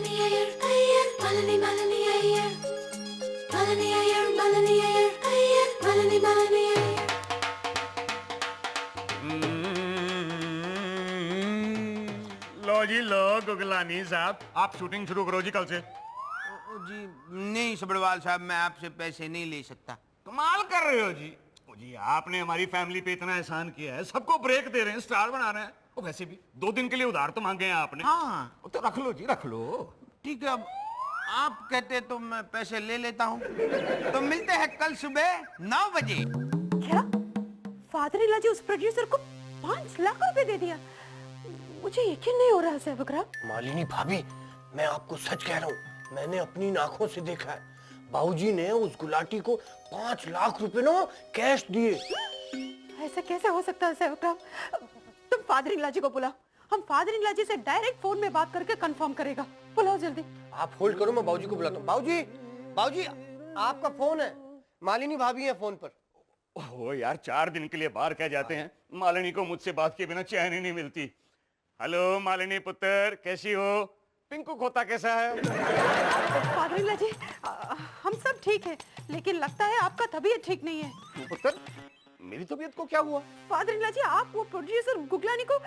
लो जी लो गुगलानी साहब, आप शूटिंग शुरू करो जी कल से। जी नहीं सबड़वाल साहब, मैं आपसे पैसे नहीं ले सकता। कमाल कर रहे हो जी। ओ जी आपने हमारी फैमिली पे इतना एहसान किया है, सबको ब्रेक दे रहे हैं, स्टार बना रहे हैं। वो वैसे भी 2 दिन के लिए उधार तो मांगे हैं आपने। हाँ तो रख लो जी रख लो। ठीक है, अब आप कहते तो मैं पैसे ले लेता हूँ। तो मिलते हैं कल सुबह 9 बजे। क्या फादर जी उस प्रोड्यूसर को 5 लाख रुपए दे दिया? मुझे यकीन नहीं हो रहा सेवकराम। मालिनी भाभी, मैं आपको सच कह रहा हूँ, मैंने अपनी आंखों से देखा है। बाबूजी ने उस गुलाटी को 5 लाख रुपए ना कैश दिए। ऐसा कैसे हो सकता है सेवकराम? तुम फादर जी को बुलाओ, हम फादर जी से डायरेक्ट फोन में बात करके कंफर्म करेगा। बुलाओ जल्दी। आप होल्ड करो, मैं बाबूजी को बुलाता हूँ। बाबूजी, बाबूजी आपका फोन है, मालिनी भाभी है फोन पर। ओह यार 4 दिन के लिए बाहर क्या जाते हैं, मालिनी को मुझसे बात किए बिना चैन ही नहीं मिलती। हेलो मालिनी पुत्र, कैसी हो? पिंकू खोता कैसा है? फादर जी हम सब ठीक है, लेकिन लगता है आपका तबीयत ठीक नहीं है। पुत्र मेरी तबीयत को क्या हुआ? फादर जी आप वो प्रोड्यूसर गुगलानी को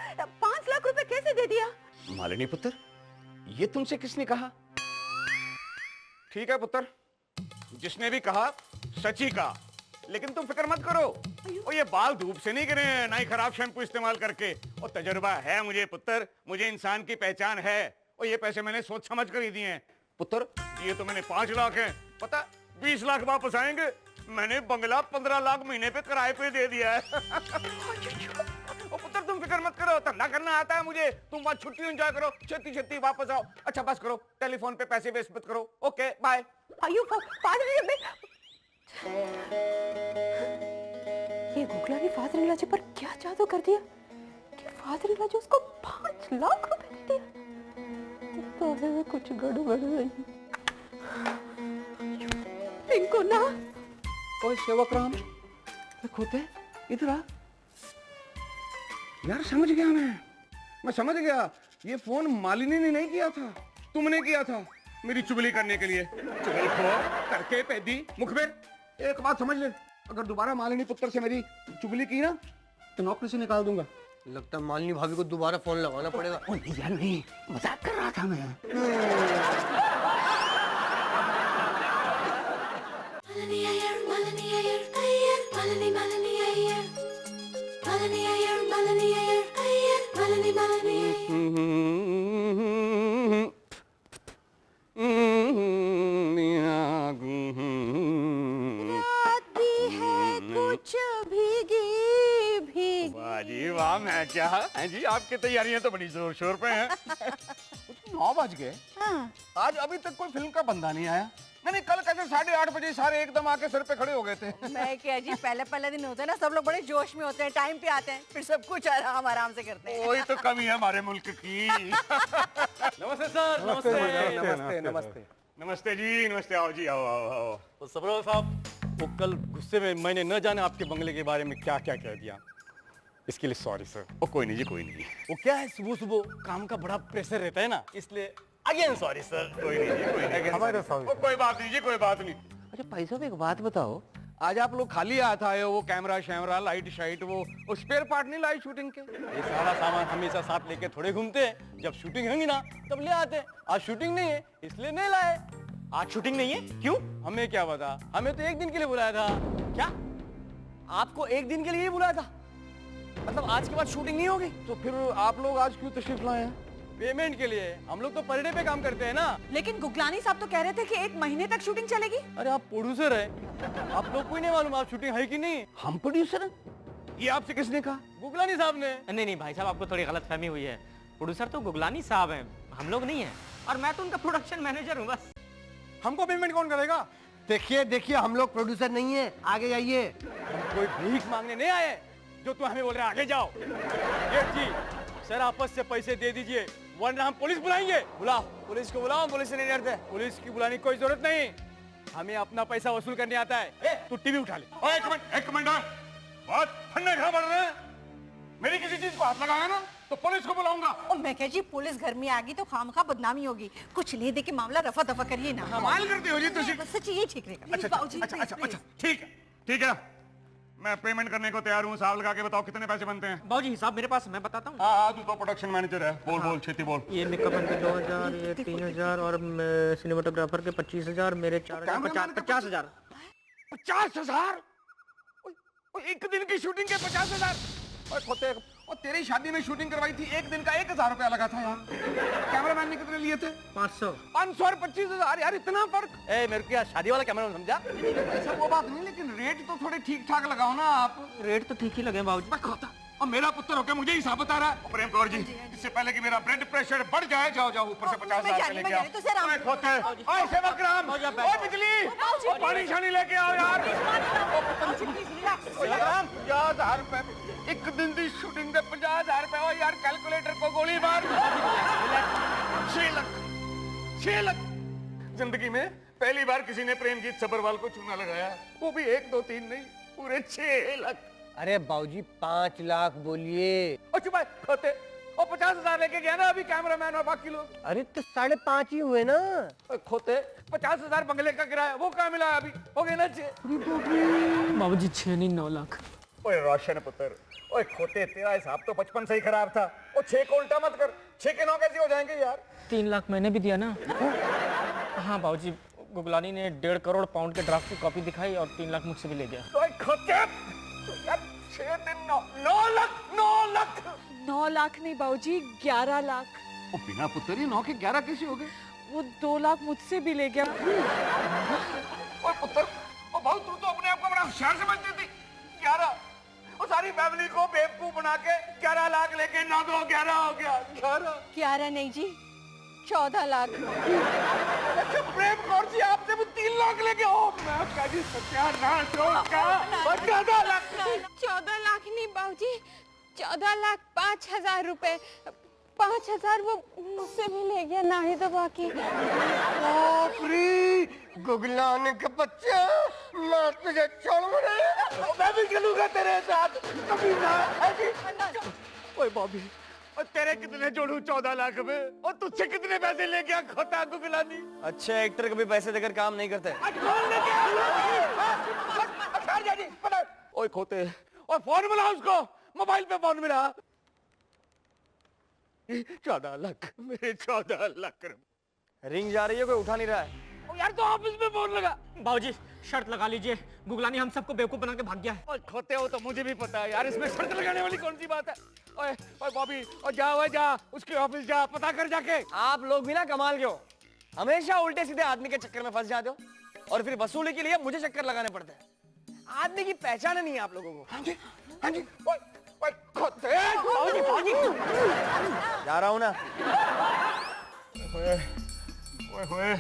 5 लाख रुपए कैसे दे दिया? मालिनी पुत्र ये तुमसे किसने कहा? ठीक है पुत्र, जिसने भी कहा सच ही कहा, लेकिन तुम फिक्र मत करो। और ये बाल धूप से नहीं गिरे हैं, ना ही खराब शैम्पू इस्तेमाल करके। और तजुर्बा है मुझे पुत्र, मुझे इंसान की पहचान है। और ये पैसे मैंने सोच समझ कर ही दिए हैं पुत्र। ये तो मैंने 5 लाख है, पता 20 लाख वापस आएंगे। मैंने बंगला 15 लाख महीने पे किराए पे दे दिया है। ओ पुत्र तुम फिक्र मत करो, धंधा करना आता है मुझे। तुम वहां छुट्टी एंजॉय करो, छेती छेती वापस आओ। अच्छा बस करो, टेलीफोन पे पैसे वेस्ट मत करो। Okay bye. फादर जी ये गुगलानी फादर जी पर क्या जादू कर दिया कि फादर जी उसको 5 लाख रुपए दे दिया? तो है कुछ गड़बड़ है। पिंकू ना। ओए सेवकराम, खोते इधर आ। यार समझ गया मैं समझ गया। ये फोन मालिनी ने नहीं किया था, तुमने किया था मेरी चुगली करने के लिए। चुगल खो करके पैदी मुखबिर। एक बात समझ ले, अगर दोबारा मालिनी पुत्र से मेरी चुगली की ना तो नौकरी से निकाल दूंगा। लगता है मालिनी भाभी को दोबारा फोन लगाना पड़ेगा। ओ नहीं यार नहीं, मजाक कर रहा था मैं। वाह मैं क्या है जी, आपकी तैयारियां तो बड़ी जोर शोर पे हैं। 9 बज गए। हाँ। आज अभी तक कोई फिल्म का बंदा नहीं आया। नहीं कल कैसे 8:30 बजे सारे एकदम आके सर पे खड़े हो गए थे। मैं क्या जी, पहले दिन होता है ना, सब लोग बड़े जोश में होते हैं, टाइम पे आते हैं, फिर सब कुछ आराम से करते हैं। वही तो कमी है हमारे मुल्क की। नमस्ते सर। नमस्ते नमस्ते नमस्ते। नमस्ते जी, नमस्ते। आओ जी आओ आओ आओ। तो सबरवाल साहब, वो कल गुस्से में मैंने न जाने आपके बंगले के बारे में क्या क्या कह दिया, इसके लिए सॉरी सर। ओ कोई नहीं जी कोई नहीं। वो क्या है, सुबह सुबह काम का बड़ा प्रेशर रहता है ना, इसलिए अगेन सॉरी सर। कोई नहीं जी कोई नहीं। हमारा सॉरी। कोई बात नहीं जी कोई बात नहीं। अच्छा भाई साहब एक बात बताओ, आज आप लोग खाली हाथ आए हो? वो कैमरा शैमरा लाइट शाइट वो स्पेयर पार्ट नहीं लाए शूटिंग के? ये सारा सामान हमेशा साथ लेके थोड़े घूमते हैं, जब शूटिंग होगी ना तब ले आते हैं। आज शूटिंग नहीं है इसलिए नहीं लाए। आज शूटिंग नहीं है? क्यों? हमें क्या पता, हमें तो 1 दिन के लिए बुलाया था। क्या आपको 1 दिन के लिए ही बुलाया था? मतलब आज के बाद शूटिंग नहीं होगी? तो फिर आप लोग आज क्यों तशरीफ लाए हैं? पेमेंट के लिए। हम लोग तो पर डे पे काम करते हैं ना। लेकिन गुगलानी साहब तो कह रहे थे कि 1 महीने तक शूटिंग चलेगी। अरे आप प्रोड्यूसर है, आप लोग को नहीं मालूम आप शूटिंग है कि नहीं? हम प्रोड्यूसर हैं? ये आपसे किसने कहा? गुगलानी साहब ने। नहीं भाई साहब, आपको थोड़ी गलतफहमी हुई है। प्रोड्यूसर तो गुगलानी साहब हैं, हम लोग नहीं हैं। और मैं तो उनका प्रोडक्शन मैनेजर हूँ बस। हमको पेमेंट कौन करेगा? देखिए हम लोग प्रोड्यूसर नहीं है, आगे जाइए। हम कोई भीख मांगने नहीं आए जो तुम हमें बोल रहे आगे जाओ। ये जी सर आपस से पैसे दे दीजिए वरना हम पुलिस बुलाएंगे। बुलाओ पुलिस को, बुलाओ। पुलिस से नहीं डरते, पुलिस की बुलाने की कोई जरूरत नहीं, हमें अपना पैसा वसूल करने आता है। तू टीवी उठा ले। एक मिनट बहुत ठंडे कहाँ बढ़ रहे हैं? मेरी किसी चीज को हाथ लगाया ना तो पुलिस को बुलाऊंगा। और मैं कह जी पुलिस घर में आ गई तो खामखा बदनामी होगी, कुछ ले दे के मामला रफा दफा करिए ना। कमाल करती हो जी तुझे। बस सच्ची ये ठीक रहेगा। अच्छा अच्छा अच्छा अच्छा ठीक है ठीक है, मैं पेमेंट करने को तैयार हूँ। हिसाब लगा के बताओ कितने पैसे बनते हैं। बाबूजी हिसाब मेरे पास है, मैं बताता हूँ। हाँ तू तो प्रोडक्शन मैनेजर है, बोल बोल छेती बोल। ये मेकअप मैन के 2000, ये 3000 और सिनेमाटोग्राफर के 25000, मेरे 4000, 50,000। 50,000? एक दिन की शूटिंग के 50,000? और खोते, और तेरी शादी में शूटिंग करवाई थी, एक दिन का 1,000 रुपया लगा था यार। कैमरामैन ने कितने लिए थे? 500। 500 और 25,000 यार, इतना फर्क। ए मेरे को क्या शादी वाला कैमरा समझा? ऐसा वो बात नहीं, लेकिन रेट तो थोड़े ठीक ठाक लगाओ ना आप। रेट तो ठीक ही लगे बाबूजी। मैं खोता और मेरा पुत्र होकर मुझे हिसाब बता रहा है। प्रेम कौर जी, इससे पहले कि मेरा ब्लड प्रेशर बढ़ जाए, जाओ जाओ ऊपर से 50,000 लेके आओ। तो सर ओए खोते, ओए सेवकराम, ओए बिजली, ओए पानी शानी लेके आओ यार। 50,000 रुपए, एक दिन की शूटिंग के 50,000 रुपए। ओ यार कैलकुलेटर को गोली मार। 6 लाख, 6 लाख। जिंदगी में पहली बार किसी ने प्रेमजीत सब्बरवाल को चूना लगाया, वो भी 1 2 3 नहीं, पूरे 6 लाख। अरे बाबूजी 5 लाख बोलिए। और चुप है खोते, और 50,000 लेके गया ना अभी कैमरामैन और बाकी लोग। अरे तो 5.5 ही हुए ना। ओए खोते, 50,000 बंगले का किराया वो कहाँ मिला अभी? हो गए ना 6। बाबूजी 6 नहीं 9 लाख। ओए रोशन पुत्र, ओए खोते तेरा हिसाब तो बचपन से ही खराब था। वो 6 को उल्टा मत कर, 6 के 9 कैसे हो जाएंगे यार? 3 लाख मैंने भी दिया ना। हाँ बाबूजी, गुगलानी ने 1.5 करोड़ पाउंड के ड्राफ्ट की कॉपी दिखाई और 3 लाख मुझसे भी ले गया। ओए खोते यार, 6 दिन 9 लाख, 9 लाख। 9 लाख नहीं बाबूजी, 11 लाख। ओ बिना पुत्र, ये 9 के 11 कैसे हो गए? वो 2 लाख मुझसे भी ले गया। ओए पुत्र, ओ भाऊ तू तो अपने आप को बड़ा होशियार समझती थी। 11, वो सारी फैमिली को बेवकूफ बना के 11 लाख लेके 9 2 11 हो गया। 11 नहीं जी, 14 लाख। अच्छा प्रेम कौर जी, आपसे भी 3 लाख लेके ओ मैं कभी सत्यानाश होगा। 14 लाख। 14 लाख नहीं बाबूजी, 14 लाख 5,000 रुपए। 5,000 वो मुझसे भी ले गया, ना ही तो बाकी। गुगलान का बच्चा, मैं तुझे छोड़ूंगा नहीं। मैं भी चलूंगा तेरे साथ कभी ना। ओए बॉबी, और तेरे कितने जोड़ू 14 लाख में? और तुझसे कितने पैसे ले गया खोता गुगलानी? अच्छे एक्टर कभी पैसे देकर काम नहीं करते। ओए खोते, और फोन मिला उसको, मोबाइल पे फोन मिला। 14 लाख, मेरे 14 लाख। रिंग जा रही है, कोई उठा नहीं रहा है। यार तो ऑफिस में फोन लगा। बाबूजी शर्त लगा लीजिए, गुगलानी हम सबको बेवकूफ बना के भाग गया है। और खोते हो तो मुझे भी पता है यार, इसमें शर्त लगाने वाली कौन सी बात है? ओए ओए बॉबी, और जा उसके ऑफिस जा, पता कर जाके। आप लोग भी ना कमाल के हो, हमेशा उल्टे सीधे आदमी के चक्कर में फंस जाते हो और फिर वसूली के लिए मुझे चक्कर लगाने पड़ते हैं। आदमी की पहचान नहीं है आप लोगों को। हाँ जी, हाँ जी। ओए ओए खोते, जा रहा हूं ना। ओए होए,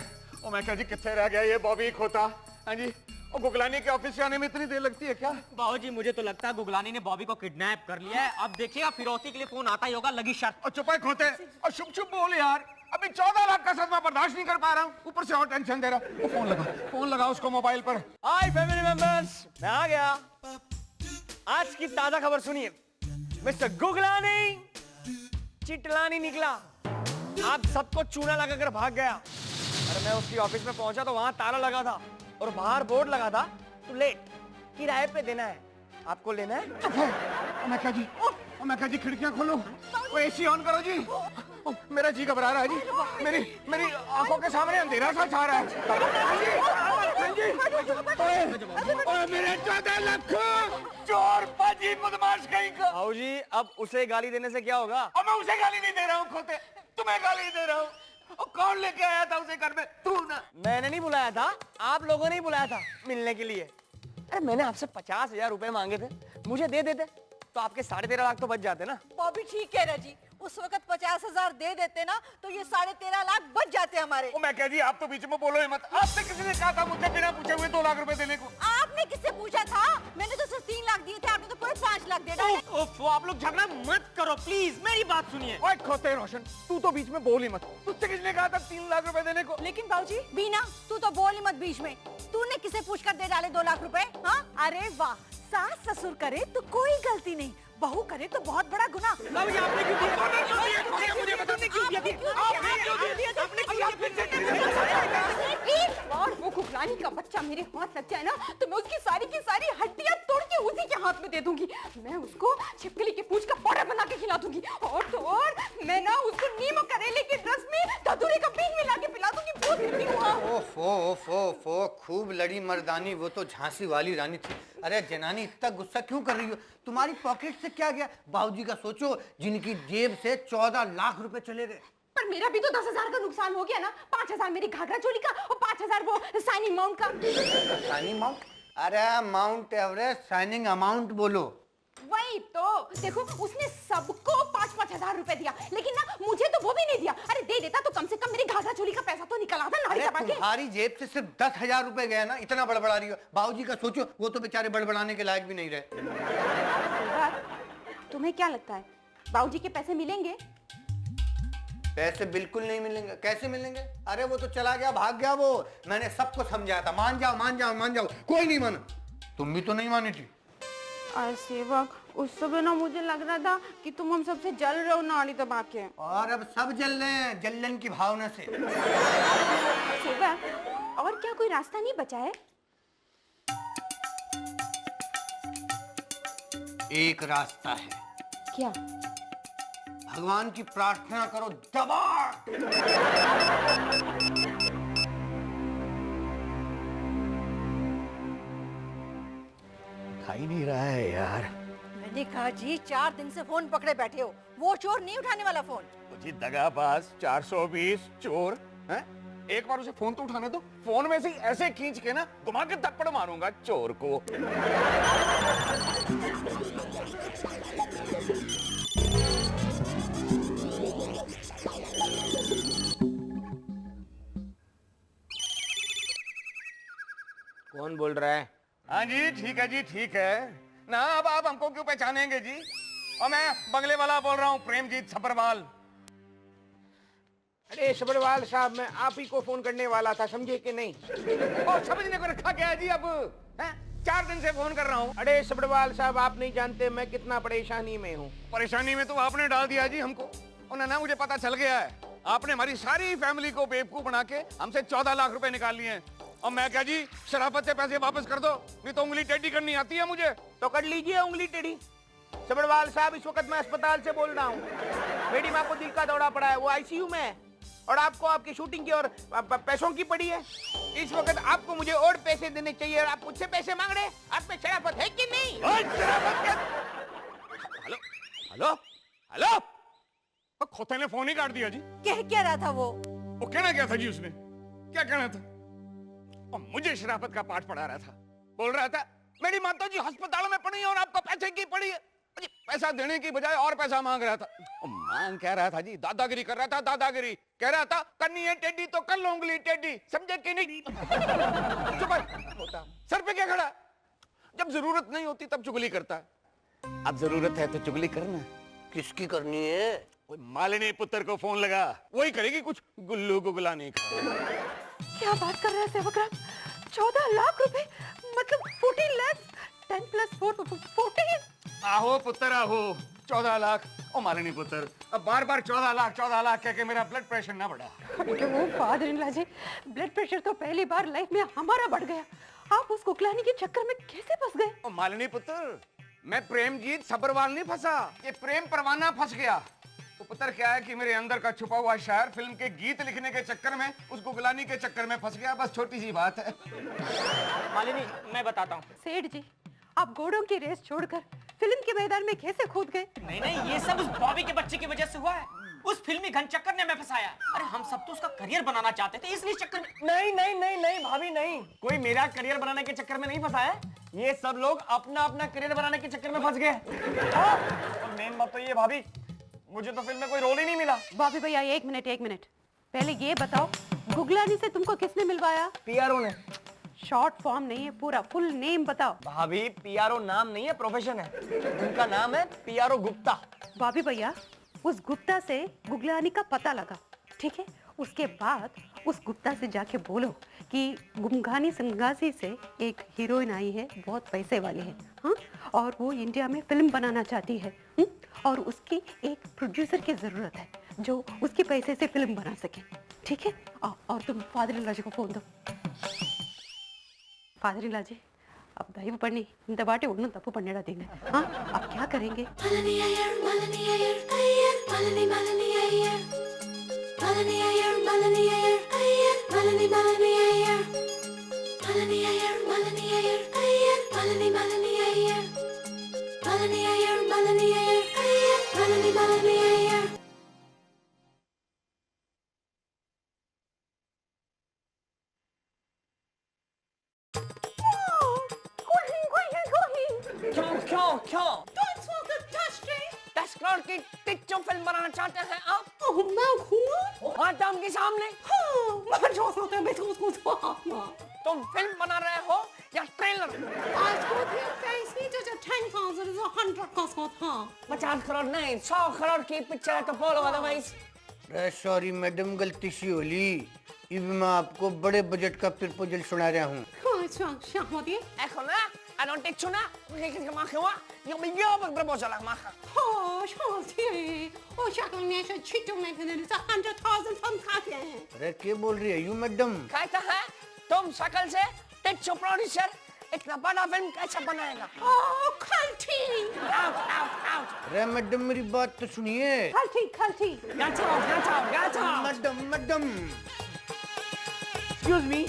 ओ मैं क्या जी कितने रह गया ये बॉबी खोता? हाँ जी, और गुगलानी के ऑफिस से आने में इतनी देर लगती है क्या? बाबूजी मुझे तो लगता है गुगलानी ने बॉबी को किडनैप कर लिया है। अब देखिएगा फिरौती के लिए फोन आता ही होगा, लगी शर्त। और चुप है खोते, और शुभ शुभ बोल यार। अभी 14 लाख का सदमा बर्दाश्त नहीं कर पा रहा हूँ, ऊपर से और टेंशन दे रहा। वो फोन लगा उसको मोबाइल पर। हाय फैमिली मेंबर्स, मैं आ गया। आज की ताजा खबर सुनिए। मिस्टर गुगलानी चिटलानी निकला, आप सबको चूना लगाकर भाग गया। अरे मैं उसकी ऑफिस में पहुंचा तो वहां ताला लगा था और बाहर बोर्ड लगा था, टू लेट, किराए पे देना है। आपको लेना है? मैं क्या जी खिड़कियां खोलो, वो एसी ऑन करो जी। ओ, मेरा जी घबरा रहा है जी, मेरी आंखों के सामने अंधेरा सा छा रहा है। हाँ जी, ओए मेरे 14 लाख चोर पाजी बदमाश कहीं का। भाऊजी अब उसे गाली देने से क्या होगा? और मैं उसे गाली नहीं दे रहा हूँ खोते, तुम्हें गाली दे रहा हूँ। और कौन लेके आया था उसे घर में? तू ना। मैंने नहीं बुलाया था, आप लोगों ने ही बुलाया था मिलने के लिए। अरे मैंने आपसे 50,000 रुपए मांगे थे, मुझे दे देते तो आपके 13.5 लाख तो बच जाते ना। बॉबी ठीक कह रहा जी, उस वक्त 50,000 दे देते ना तो ये 13.5 लाख बच जाते हमारे। ओ मैं क्या जी, आप तो बीच में बोलो ही मत। आपसे किसी ने कहा था मुझे बिना पूछे हुए 2 लाख रुपए देने को? आपने किससे पूछा था? मैंने तो सिर्फ 3 लाख दिए थे, आपने तो पूरे 5 लाख दे डाले। ओफ, आप लोग झगड़ा मत करो प्लीज, मेरी बात सुनिए। ओए खोते रोशन, तू तो बीच में बोल ही मत। तुझसे किसने कहा था 3 लाख रुपए देने को? लेकिन बाबूजी बीना, तू तो बोल ही मत बीच में। तूने किसे पूछकर दे डाले 2 लाख रुपए? हाँ, अरे वाह, सास ससुर करे तो कोई गलती नहीं, बहू करे तो बहुत बड़ा गुनाह। बाबूजी आपने क्यों दिया? मुझे बताओ, आपने क्यों दिया? और वो गुगलानी का बच्चा मेरे हाथ लग जाए ना तो मैं उसकी सारी की सारी हड्डियां तोड़ के उसी के हाथ में दे दूंगी। मैं उसको छिपकली के पूंछ का पाउडर बना के खिला दूंगी और तो और मैं ना उसको नींबू करेले के रस में धतूरे का बीज मिला के पिला दूंगी। बहुत मीठी हुआ। ओफो ओफो ओफो, खूब लड़ी मर्दानी, वो तो झांसी वाली रानी थी। अरे जनानी इतना गुस्सा क्यों कर रही हो? तुम्हारी पॉकेट से क्या गया? बाबूजी का सोचो, जिनकी जेब से 14 लाख रुपए चले गए। पर मेरा भी तो 10,000 का नुकसान हो गया ना। 5,000 मेरी घाघरा चोली का और 5,000 वो साइनिंग माउंट का। Signing mount? अरे माउंट एवरेस्ट साइनिंग अमाउंट बोलो। वही तो देखो, उसने सबको 5-5 हजार रुपए दिया, लेकिन ना मुझे तो वो भी नहीं दिया। अरे दे देता तो कम से कम मेरी घाघरा चोली का पैसा तो निकल आता नारी दबा के। तुम्हारी जेब से सिर्फ 10,000 रुपए गया ना, इतना बड़बड़ा रही हो। बाबूजी का सोचो, वो तो बेचारे बड़बड़ाने के लायक भी नहीं रहे। तुम्हें क्या लगता है बाबूजी के पैसे मिलेंगे? पैसे बिल्कुल नहीं मिलेंगे। कैसे मिलेंगे? अरे वो तो चला गया, भाग गया वो। मैंने सबको समझाया था, मान जाओ मान जाओ मान जाओ, कोई नहीं माना। तुम भी तो नहीं मानी थी। अरे सेवक, उस समय ना मुझे लग रहा था कि तुम हम सबसे जल रहे हो नाड़ी दबा के। और अब सब जल रहे हैं जलन की भावना से। सेवक, और क्या कोई रास्ता नहीं बचा है? एक रास्ता है। क्या? भगवान की प्रार्थना करो, दबा। खाई नहीं रहा है यार। मैंने कहा जी 4 दिन से फोन पकड़े बैठे हो, वो चोर नहीं उठाने वाला फोन। जी दगाबाज, 420 चोर हैं? एक बार उसे फोन तो उठाने दो। फोन में से ऐसे खींच के ना घुमा के थप्पड़ मारूंगा चोर को। कौन बोल रहा है? हाँ जी ठीक है जी ठीक है ना। अब आप हमको क्यों पहचानेंगे जी? और मैं बंगले वाला बोल रहा हूँ, प्रेमजीत सब्रवाल। अरे सब्रवाल साहब, मैं आप ही को फोन करने वाला था, समझे कि नहीं? और समझने को रखा क्या है जी अब? हैं? 4 दिन से फोन कर रहा हूँ। अरे सब्रवाल साहब, आप नहीं जानते मैं कितना परेशानी में हूँ। परेशानी में तो आपने डाल दिया जी हमको। और ना मुझे पता चल गया है, आपने हमारी सारी फैमिली को बेवकूफ बना के हमसे 14 लाख रुपए निकाल लिए हैं। और मैं क्या जी, शराफत से पैसे वापस कर दो, नहीं तो उंगली टेढ़ी करनी आती है मुझे। तो कर लीजिए उंगली टेढ़ी। सब्रवाल साहब, इस वक्त मैं अस्पताल से बोल रहा हूँ। मेरी माँ को दिल का दौरा पड़ा है, वो आईसीयू में है। और आपको आपकी शूटिंग की और पैसों की पड़ी है। इस वक्त आपको मुझे और पैसे देने चाहिए और आप मुझसे पैसे मांग रहे हैं। आप में शराफत है कि नहीं? हेलो हेलो हेलो, खोते ने फोन ही काट दिया जी। कह क्या रहा था वो कहना क्या था जी उसने? क्या कहना था? और मुझे शराफत का पाठ पढ़ा रहा था। बोल रहा था मेरी माता जी अस्पताल में पड़ी है और आपको पैसे की पड़ी है। जी पैसा देने की बजाय और पैसा मांग रहा था। और मांग कह रहा था जी, दादागिरी कर रहा था। दादागिरी कह रहा था, करनी है टेढ़ी तो कर लो उंगली टेढ़ी, समझे कि नहीं? चुप है। सर पे क्या खड़ा? जब जरूरत नहीं होती तब चुगली करता है। अब जरूरत है तो चुगली करना। किसकी करनी है? मालिनी पुत्र को फोन लगा, वही करेगी कुछ गुल्लू गुगलानी का। क्या बात कर रहे हैं सेवकराम? 14 लाख रुपए, मतलब 14 लाख। 10 + 4 14। आहो पुत्र आहो, 14 लाख। ओ मालिनी पुत्र, अब बार बार 14 लाख कह के मेरा ब्लड प्रेशर ना बढ़ा। वो father in law ji, blood pressure तो पहली बार लाइफ में हमारा बढ़ गया। आप उस कुकलानी के चक्कर में कैसे फंस गए? ओ मालिनी पुत्र, मैं प्रेमजीत सब्रवाल नहीं फंसा, ये प्रेम परवाना फंस गया। तो पुत्र क्या है कि मेरे अंदर का छुपा हुआ शायर फिल्म के गीत लिखने के चक्कर में उस गुगलानी के चक्कर में फंस गया। बस छोटी सी बात है। मालिनी, मैं बताता हूँ। सेठ जी, आप घोड़ों की रेस छोड़कर फिल्म के मैदान में कैसे कूद गए? नहीं नहीं, ये सब उस बॉबी के बच्चे की वजह से हुआ है। उस फिल्मी घन चक्कर ने हमें फंसाया। अरे हम सब तो उसका करियर बनाना चाहते थे, इसलिए चक्कर में। नहीं नहीं नहीं नहीं भाभी नहीं, कोई मेरा करियर बनाने के चक्कर में नहीं फंसा है। ये सब लोग अपना अपना करियर बनाने के चक्कर में फंस गए। और मेन बात तो ये भाभी, मुझे तो फिल्म में कोई रोल ही नहीं मिला। बॉबी भैया, एक मिनट, पहले ये बताओ, गुगलानी से तुमको किसने मिलवाया? पीआरओ ने। शॉर्ट फॉर्म नहीं है, पूरा फुल नेम बताओ। भाभी पीआरओ नाम नहीं है, प्रोफेशन है। उनका नाम है पीआरओ गुप्ता। बॉबी भैया, उस गुप्ता से गुगलानी का पता लगा, ठीक है? उसके बाद उस गुप्ता से जाके बोलो कि गुमगानी संगासी से एक हीरोइन आई है, बहुत पैसे वाली है, हाँ, और वो इंडिया में फिल्म बनाना चाहती है, और उसकी एक प्रोड्यूसर की ज़रूरत है जो उसके पैसे से फिल्म बना सके, ठीक है? और तुम फादर-इन-लॉ जी को फोन दो। फादर-इन-लॉ जी, अब దైవ పని ఇంత బాటే ఉన్నం తప్పు పన్నడా దీన్ని, हाँ, अब क्या करेंगे? क्यों? Don't smoke the touch 10 crore की टिच्चो फिल्म बनाना चाहते हैं आप? Oh, मैं हूँ? हाँ, टॉम के सामने हाँ, मैं जो सोचता हूँ, मैं तो उसको तुम फिल्म बना रहे हो या ट्रेलर? आज को पैसे जो 10,000 is 100 का था। 50 करोड़ नहीं, 100 करोड़ की पिक्चर है तो बोलो अदरवाइज। अरे सॉरी मैडम, गलती सी होली। अब मैं आपको बड़े बजट का प्रपोजल सुना रहा हूँ। अच्छा, होती Ecco là, non te c'è una, che manca qua, io mi io per proposare la manca. Oh, होती ओ शक्ल में से छिटो में कहने 100,000 हम खाते हैं। अरे क्या बोल रही है यू मैडम? कहता है तुम शकल से टिच्चो प्रोड्यूसर इतना बड़ा फिल्म कैसे बनाएगा? Oh, खलती। Out. अरे मैडम मेरी बात तो सुनिए। खलती। Get out. Madam excuse me.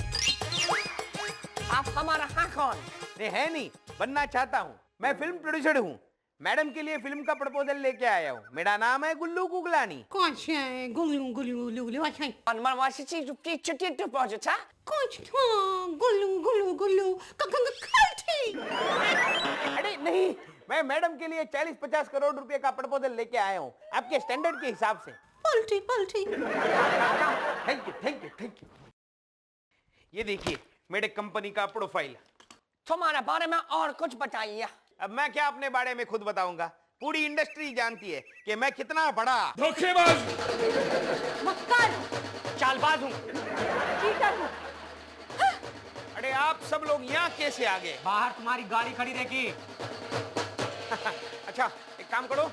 आप हमारा हाँ कौन? नहीं है नहीं, बनना चाहता हूँ। मैं फिल्म प्रोड्यूसर हूँ। मैडम के लिए फिल्म का प्रपोजल लेके आया हूँ। मेरा नाम है गुल्लू गुगलानी। कौन से गुल्लू अच्छा Man was het niet op die chutje project, hè? कुछ गुल्लू खलती। अरे नहीं, मैं मैडम के लिए 40-50 करोड़ रुपए का प्रपोजल लेके आया हूँ, आपके स्टैंडर्ड के हिसाब से। पलटी। Thank you. ये देखिए मेरे कंपनी का प्रोफाइल। तुम्हारे बारे में और कुछ बताइए। अब मैं क्या अपने बारे में खुद बताऊंगा, पूरी इंडस्ट्री जानती है कि मैं कितना बड़ा धोखेबाज, मक्कार, चालबाज हूँ। चीटर हूँ। अरे आप सब लोग यहाँ कैसे आ गए? बाहर तुम्हारी गाड़ी खड़ी रहेगी। अच्छा एक काम करो,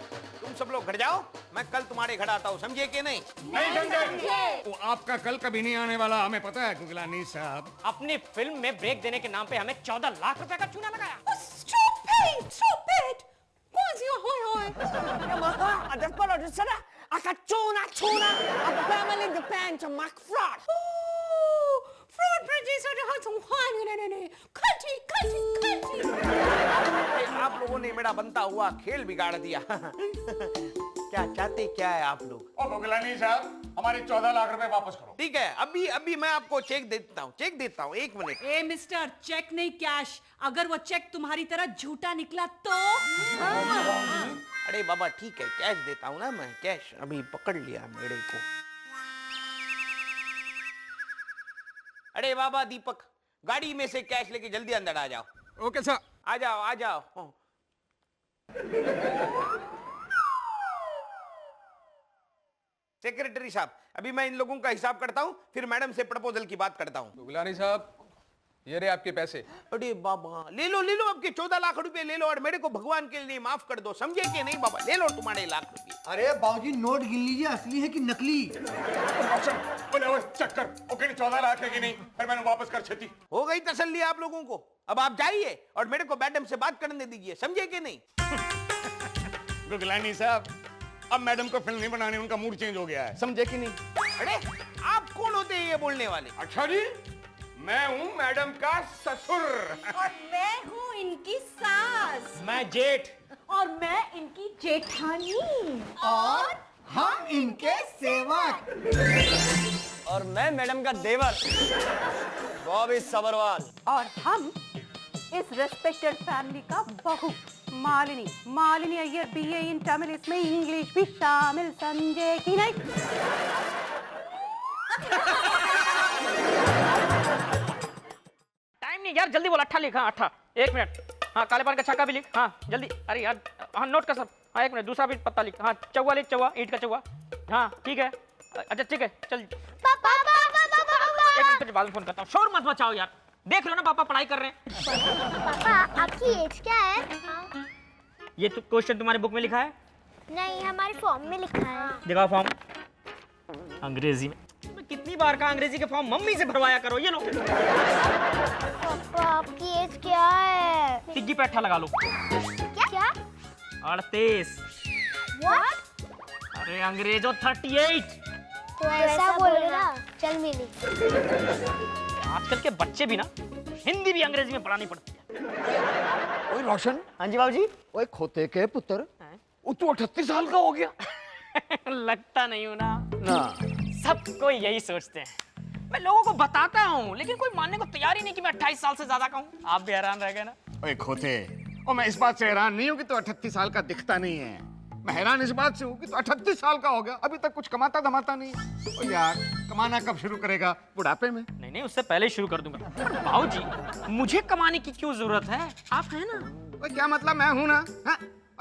तुम सब लोग घर जाओ, मैं कल तुम्हारे घर आता हूँ, समझे कि नहीं? नहीं समझे। वो आपका कल कभी नहीं आने वाला, हमें पता है गुगलानी साहब। अपनी फिल्म में ब्रेक देने के नाम पे हमें 14 लाख रुपए का चूना लगाया। Stupid! कौन सी होय? Adesso però ci sarà a cacciona, a family depends on Mac Fraud. Fraud producer har som han खलती। आप लोगों ने मेरा बनता हुआ खेल बिगाड़ दिया। क्या चाहते क्या है आप लोग? ओ गुगलानी साहब, हमारे 14 लाख रुपए वापस करो। ठीक है, अभी मैं आपको चेक देता हूँ, 1 मिनट। ए मिस्टर, चेक नहीं कैश। अगर वो चेक तुम्हारी तरह झूठा निकला तो? अरे बाबा ठीक है, कैश देता हूँ ना मैं, कैश। अभी पकड़ लिया मेरे को। अरे बाबा दीपक, गाड़ी में से कैश लेके जल्दी अंदर आ जाओ। Okay sir. आ जाओ। सेक्रेटरी साहब, अभी मैं इन लोगों का हिसाब करता हूँ, फिर मैडम से प्रपोजल की बात करता हूँ। गुगलानी साहब, ये रहे आपके पैसे। अरे बाबा ले लो आपके 14 लाख रुपए ले लो, और मेरे को भगवान के लिए माफ कर दो, समझे कि नहीं बाबा? ले लो तुम्हारे लाख रुपए। अरे बाबूजी नोट गिन लीजिए, असली है कि नकली? चेक कर, ओके 14 लाख है कि नहीं, फिर मैंने वापस कर छेती। हो गई तसल्ली आप लोगों को? अब आप जाइए और मेरे को मैडम से बात करने दीजिए, समझे कि नहीं? गुगलानी साहब, अब मैडम को फिल्म नहीं बनानी, उनका मूड चेंज हो गया है, समझे कि नहीं? अरे आप कौन होते हैं ये बोलने वाले? अच्छा जी, मैं हूँ मैडम का ससुर। और मैं हूँ इनकी सास। मैं जेठ। और मैं इनकी जेठानी। और हम इनके सेवक। और मैं मैडम का देवर बॉबी सबरवाल। और हम इस रेस्पेक्टेड फैमिली का बहू मालिनी अय्यर BA इन तमिल, इसमें इंग्लिश भी शामिल, समझे कि नहीं? टाइम नहीं यार, जल्दी बोल। 8 लिख। हाँ 8, 1 मिनट। हाँ काले पान का छक्का भी लिख। हाँ जल्दी, अरे यार, हाँ नोट कर सब। हाँ 1 मिनट, दूसरा भी पत्ता लिख। हाँ 44 ईंट का चौवा। हाँ ठीक है, अच्छा ठीक है चल। पापा एक मिनट तुझे बाद में फोन करता हूँ। शोर मत मचाओ यार, देख लो ना पापा पढ़ाई कर रहे हैं। पापा आपकी एज क्या है? ये तो क्वेश्चन तुम्हारे बुक में लिखा है? नहीं, हमारे फॉर्म में लिखा है। दिखाओ फॉर्म। अंग्रेजी में। कितनी बार का अंग्रेजी के फॉर्म मम्मी से भरवाया करो। ये लो। पापा आपकी एज क्या है? टिग्गी पैठा लगा लो। क्या? 38। What? अरे अंग्रेजों 38। तो ऐसा बोलो ना। चल मिली। आजकल के बच्चे भी ना हिंदी भी अंग्रेजी में पढ़ानी पड़ती है। ओए रोशन। हाँ जी बाबूजी। ओए खोते के पुत्र, वो तू 38 साल का हो गया। लगता नहीं हूँ ना। ना सब कोई यही सोचते हैं। मैं लोगों को बताता हूँ लेकिन कोई मानने को तैयार ही नहीं कि मैं 28 साल से ज्यादा का हूँ। आप भी हैरान रह गए ना। ओए खोते, और मैं इस बात से हैरान नहीं हूँ कि तू 38 साल का दिखता नहीं है। मैं हैरान इस बात से हूँ कि तू 38 साल का हो गया, अभी तक कुछ कमाता धमाता नहीं। ओ यार, कमाना कब शुरू करेगा? बुढ़ापे में? नहीं उससे पहले ही शुरू कर दूंगा। पर भाऊजी मुझे कमाने की क्यों जरूरत है? आप हैं ना। ओए क्या मतलब मैं हूँ ना?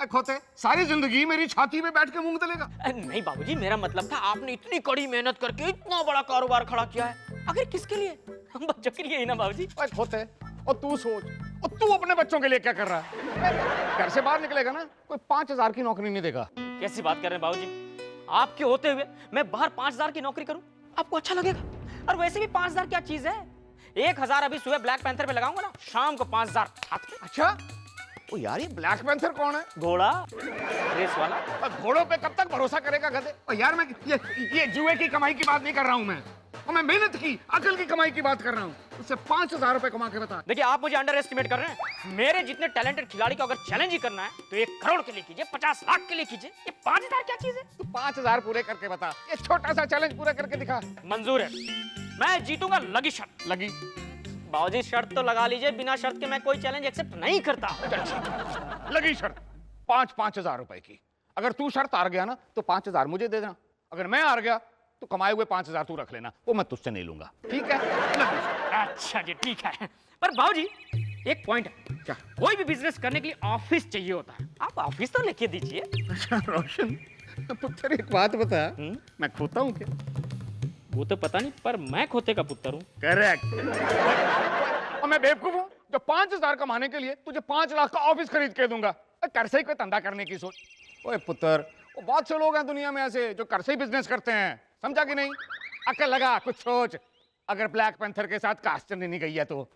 ओए खोते, सारी जिंदगी मेरी छाती पे बैठ के मूंग दलेगा? नहीं बाबूजी, मेरा मतलब था आपने इतनी कड़ी मेहनत करके इतना बड़ा कारोबार खड़ा किया है, आखिर किसके लिए? हम बच्चों के लिए ही ना बाबूजी। ओए खोते, और तू सोच, और तू अपने बच्चों के लिए क्या कर रहा है? घर से बाहर निकलेगा ना, कोई 5000 की नौकरी नहीं देगा। कैसी बात कर रहे हैं बाबूजी? आपके होते हुए मैं बाहर 5000 की नौकरी करूं, आपको अच्छा लगेगा? और वैसे भी 5000 क्या चीज है? 1000 अभी सुबह ब्लैक पैंथर पे लगाऊंगा ना, शाम को 5000 हाथ में। अच्छा, ओ यार ये ब्लैक पैंथर कौन है? घोड़ा, रेस वाला। और घोड़ों पे कब तक भरोसा करेगा गधे? और यार मैं ये जुए की कमाई की बात नहीं कर रहा हूँ मैं, और मैं मेहनत की, अकल की कमाई की बात कर रहा हूँ। उससे 5000 रुपए कमा के बता। देखिए आप मुझे अंडर एस्टिमेट कर रहे हैं। मेरे जितने टैलेंटेड खिलाड़ी को अगर चैलेंज ही करना है तो 1 करोड़ के लिए कीजिए, 50 लाख के लिए कीजिए। ये 5000 क्या चीज है? तू 5000 पूरे करके बता, ये छोटा सा चैलेंज पूरा करके दिखा। मंजूर है, मैं जीतूंगा। लगी शर्त। लगी। बाबूजी शर्त तो लगा लीजिए, बिना शर्त के मैं कोई चैलेंज एक्सेप्ट नहीं करता। लगी शर्त 5-5000 रुपए की। अगर तू शर्त हार गया ना तो 5000 मुझे दे देना, अगर मैं हार गया तो कमाए हुए 5000 तू रख लेना, वो मैं तुझसे नहीं लूंगा। ठीक है? अच्छा जी ठीक है। पर बाबूजी एक पॉइंट है। क्या? कोई भी बिजनेस करने के लिए ऑफिस चाहिए होता है, आप ऑफिस तो लिख दीजिए। अच्छा रोशन, पुत्र एक बात बता, मैं खोता हूँ क्या? वो तो पता नहीं, पर मैं खोते का पुत्र हूँ। करेक्ट। और मैं बेवकूफ हूँ जो 5000 कमाने के लिए तुझे 5 लाख का ऑफिस खरीद के दूंगा? कर से ही कोई धंधा करने की सोच। ओए पुत्र, वो बहुत से लोग हैं दुनिया में ऐसे जो कर से ही बिजनेस करते हैं, समझा कि नहीं? अकल लगा, कुछ सोच। अगर ब्लैक पैंथर के साथ कास्ट चलने नहीं गई है तो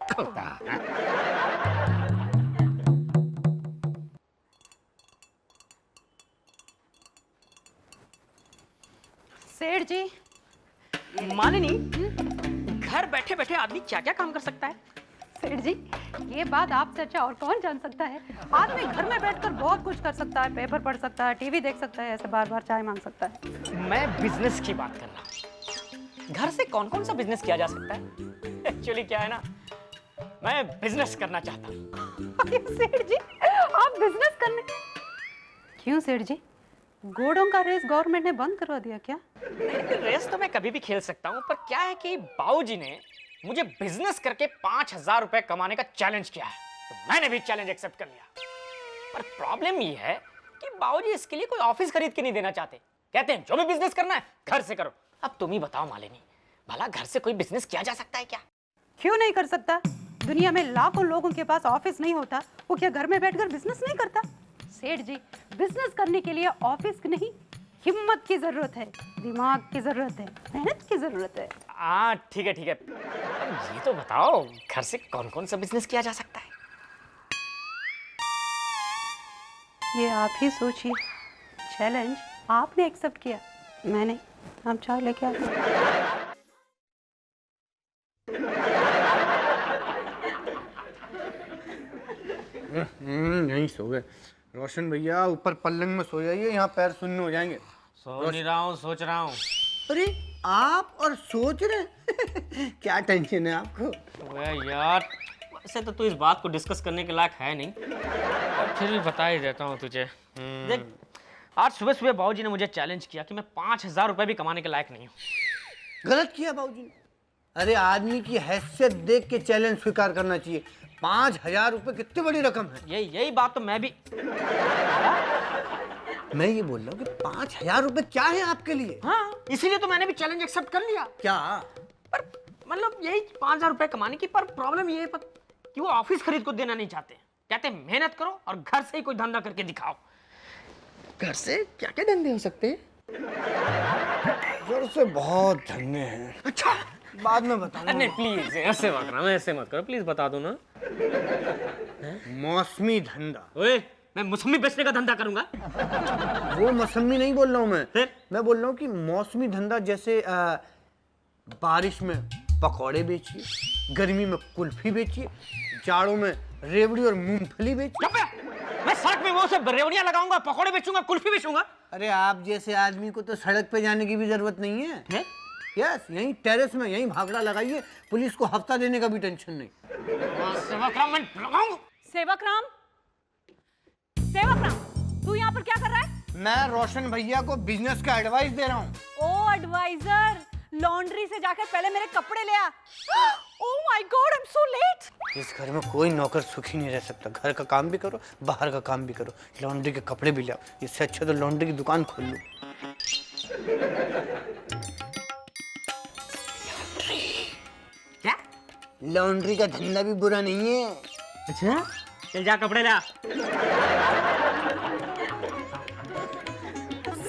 सेठ जी। मालिनी, घर बैठे बैठे आदमी क्या क्या काम कर सकता है? सेठ जी, ये बात आपसे अच्छा और कौन जान सकता है? आदमी घर में बैठकर बहुत कुछ कर सकता है, पेपर पढ़ सकता है, टीवी देख सकता है, ऐसे बार बार चाय मांग सकता है। मैं बिजनेस की बात कर रहा हूँ। घर से कौन कौन सा बिजनेस किया जा सकता है? एक्चुअली क्या है ना, मैं बिजनेस करना चाहता हूँ। सेठ जी, आप बिजनेस करने क्यों? सेठ जी, घोड़ों का रेस गवर्नमेंट ने बंद करवा दिया क्या? रेस तो मैं कभी भी खेल सकता हूँ, पर क्या है कि बाबूजी ने मुझे बिजनेस करके 5000 रुपए कमाने का चैलेंज किया है, तो मैंने भी चैलेंज एक्सेप्ट कर लिया। पर प्रॉब्लम ये है कि बाबूजी इसके लिए कोई ऑफिस खरीद के नहीं देना चाहते। कहते हैं जो भी बिजनेस करना है घर से करो। अब तुम ही बताओ मालिनी, भला घर से कोई बिजनेस किया जा सकता है क्या? क्यों नहीं कर सकता? दुनिया में लाखों लोगों के पास ऑफिस नहीं होता, वो क्या घर में बैठकर बिजनेस नहीं करता? सेठ जी, बिजनेस करने के लिए ऑफिस की नहीं, हिम्मत की जरूरत है, दिमाग की जरूरत है, मेहनत की जरूरत है। हाँ ठीक है ठीक है। ये तो बताओ घर से कौन कौन सा बिजनेस किया जा सकता है? ये आप ही सोचिए। चैलेंज आपने एक्सेप्ट किया, मैंने। हम चाय लेके आते हैं। नहीं सो गए रोशन भैया, ऊपर पलंग में सो जाइए, यहाँ पैर सुन्न हो जाएंगे। सो नहीं रहा हूँ, सोच रहा हूँ। अरे आप और सोच रहे क्या टेंशन है आपको? यार वैसे तो तू इस बात को डिस्कस करने के लायक है नहीं, पर फिर भी बता ही देता हूँ तुझे। देख, आज सुबह सुबह बाबूजी ने मुझे चैलेंज किया कि मैं 5000 रुपए भी कमाने के लायक नहीं हूँ। गलत किया बाबूजी ने। अरे आदमी की हैसियत देख के चैलेंज स्वीकार करना चाहिए। 5000 रुपए कितनी बड़ी रकम है। यही बात तो मैं भी। मैं ये बोल रहा हूँ कि 5,000 रुपए क्या है आपके लिए? हाँ, इसीलिए तो मैंने भी चैलेंज एक्सेप्ट कर लिया। क्या? पर मतलब यही 5,000 रुपए कमाने की, पर प्रॉब्लम ये है कि वो ऑफिस खरीद को देना नहीं चाहते। कहते मेहनत करो और घर से ही कोई धंधा करके दिखाओ। घर से क्या क्या धंधे हो सकते हैं? घर से बहुत धंधे हैं। अच्छा, बाद में बताऊंगा। नहीं प्लीज ऐसे मत करो, ऐसे मत करो, प्लीज बता दो ना। मौसमी धंधा। ओए, मैं मौसमी बेचने का धंधा करूंगा। वो मौसमी नहीं बोल रहा हूँ फिर? मैं बोल रहा हूँ कि मौसमी धंधा, जैसे बारिश में पकौड़े बेचिए, गर्मी में कुल्फी बेचिए, जाड़ों में रेवड़ी और मूंगफली बेचिए। मैं सड़क में वो सब रेवड़ियां लगाऊंगा, पकौड़े बेचूंगा, कुल्फी बेचूंगा। अरे आप जैसे आदमी को तो सड़क पे जाने की भी जरूरत नहीं है। यस, यहीं टेरेस में यहीं भागड़ा लगाइए, पुलिस को हफ्ता देने का भी टेंशन नहीं। सेवक राम, सेवक राम, तू यहाँ पर क्या कर रहा है? मैं रोशन भैया को बिजनेस का एडवाइस दे रहा हूँ। ओ एडवाइजर, लॉन्ड्री से जाकर पहले मेरे कपड़े ले आ। Oh my god, I am so late. इस घर में कोई नौकर सुखी नहीं रह सकता। घर का काम भी करो, बाहर का काम भी करो, लॉन्ड्री के कपड़े भी ले आओ। इससे अच्छा तो लॉन्ड्री की दुकान खोल लो। क्या? लॉन्ड्री का धंधा भी बुरा नहीं है। अच्छा, चल जा कपड़े ला।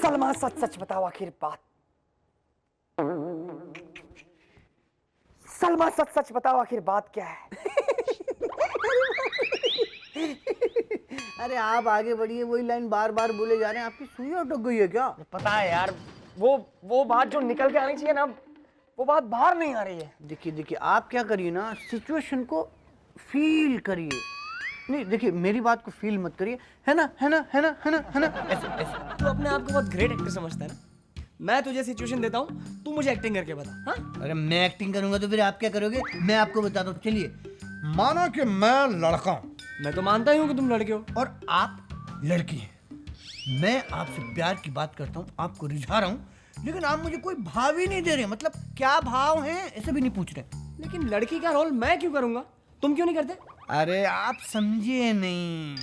सलमा, सच सच बताओ आखिर बात। सलमा, सच सच बताओ आखिर बात क्या है? अरे आप आगे बढ़िए, वही लाइन बार बार बोले जा रहे हैं। आपकी सुई अटक गई है क्या? पता है यार, वो बात जो निकल के आनी चाहिए ना, वो बात बाहर नहीं आ रही है। देखिए आप क्या करिए ना, सिचुएशन को फील करिए। नहीं देखिए, मेरी बात को फील मत करिए, है ना, है ना, है ना, है ना, है ना, ऐसे ऐसे। तू अपने आप को बहुत ग्रेट एक्टर समझता है ना? मैं तुझे सिचुएशन देता हूँ, तू मुझे एक्टिंग करके बता। हाँ? अरे मैं एक्टिंग करूंगा तो फिर आप क्या करोगे? मैं आपको बताता हूँ। चलिए, मानो कि मैं लड़का हूँ। मैं तो मानता ही हूँ कि तुम लड़के हो और आप लड़की हैं। मैं आपसे प्यार की बात करता हूँ, आपको रिझा रहा हूँ, लेकिन आप मुझे कोई भाव ही नहीं दे रहे। मतलब क्या भाव है ऐसे भी नहीं पूछ रहे। लेकिन लड़की का रोल मैं क्यों करूंगा, तुम क्यों नहीं करते? अरे आप समझे नहीं,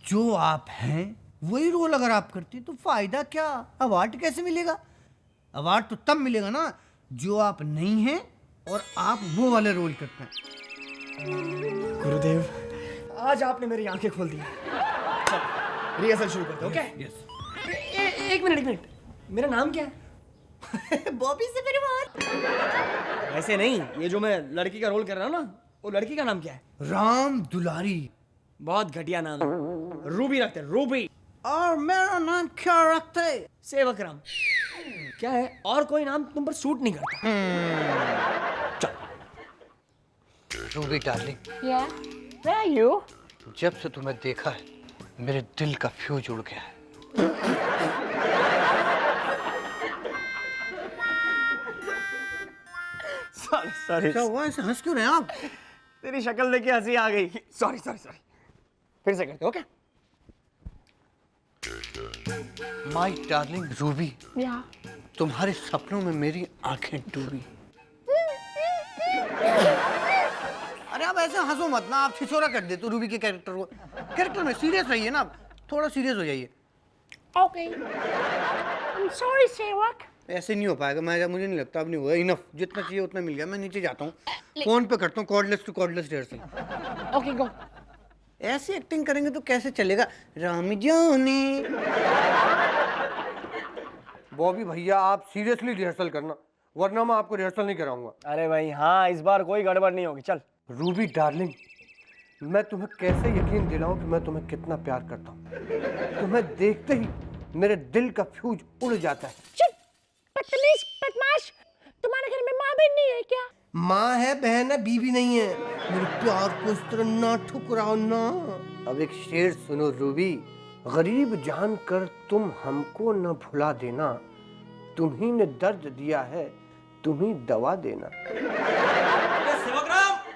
जो आप हैं वही रोल अगर आप करते तो फायदा क्या? अवार्ड कैसे मिलेगा? अवार्ड तो तब मिलेगा ना जो आप नहीं हैं और आप वो वाले रोल करते हैं। गुरुदेव, आज आपने मेरी आंखें खोल दी। रिहर्सल शुरू करते, ओके? यस। एक मिनट, मेरा नाम क्या है? बॉबी से मेरी बात। ऐसे नहीं, ये जो मैं लड़की का रोल कर रहा हूँ ना, वो लड़की का नाम क्या है? राम दुलारी। बहुत घटिया नाम है। रूबी रखते हैं, रूबी। और मेरा नाम क्या रखते? सेवक राम। क्या है, और कोई नाम तुम पर सूट नहीं करता। Ruby darling, Yeah, where are you? जब से तुम्हें देखा है मेरे दिल का फ्यूज उड़ गया है। सॉरी, क्या हुआ? ऐसे हंस क्यों रहे हैं आप? तेरी शक्ल देख के हंसी आ गई। सॉरी, फिर से करते, okay? My darling Ruby, Yeah. तुम्हारे सपनों में मेरी आंखें डूबी। अरे आप ऐसे हंसो मत ना, आप छिछोरा कर देते हो रूबी के कैरेक्टर को। कैरेक्टर में सीरियस रहिए ना, आप थोड़ा सीरियस हो जाइए। Okay. I'm sorry, सेवक। ऐसे नहीं हो पाएगा, मुझे नहीं लगता अब नहीं हुआ। इनफ, जितना चाहिए उतना मिल गया। मैं नीचे जाता हूँ, फोन पे करता हूँ cordless to cordless rehearsal. Okay, go. ऐसी एक्टिंग करेंगे तो कैसे चलेगा? राम जाने। बॉबी भैया, आप सीरियसली रिहर्सल करना, वरना मैं आपको रिहर्सल नहीं कराऊंगा। अरे भाई हाँ, इस बार कोई गड़बड़ नहीं होगी। चल। रूबी डार्लिंग, मैं तुम्हें कैसे यकीन दिलाऊं कि मैं तुम्हें कितना प्यार करता हूँ? तुम्हें देखते ही मेरे दिल का फ्यूज उड़ जाता है। चुप, बदतमीज, बदमाश। तुम्हारे घर में माँ बहन नहीं है क्या? माँ है, बहन है, बीवी नहीं है। मेरे प्यार को इस तरह ना ठुकराओ ना। अब एक शेर सुनो रूबी, गरीब जानकर तुम हमको न भुला देना, तुम्ही ने दर्द दिया है, तुम्ही दवा देना।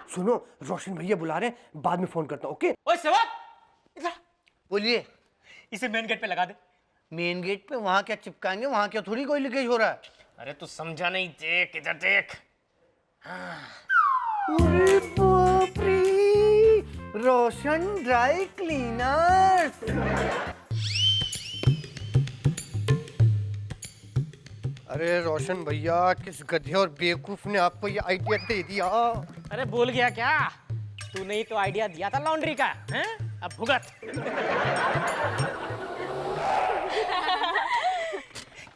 सुनो, रोशन भैया बुला रहे हैं, बाद में फोन करता हूँ, ओके? ओए सेवक, बोलिए। इसे मेन गेट पे लगा दे। मेन गेट पे? वहाँ क्या चिपकाएंगे? वहाँ क्या थोड़ी कोई लीकेज हो रहा है। अरे तू समझा नहीं, देख इधर देख। अरे बाप रे, रोशन ड्राई क्लीनर। अरे रोशन भैया, किस गधे और बेवकूफ ने आपको ये आइडिया दे दिया? अरे भूल गया क्या? तूने ही तो आइडिया दिया था लॉन्ड्री का, हैं? अब भुगत।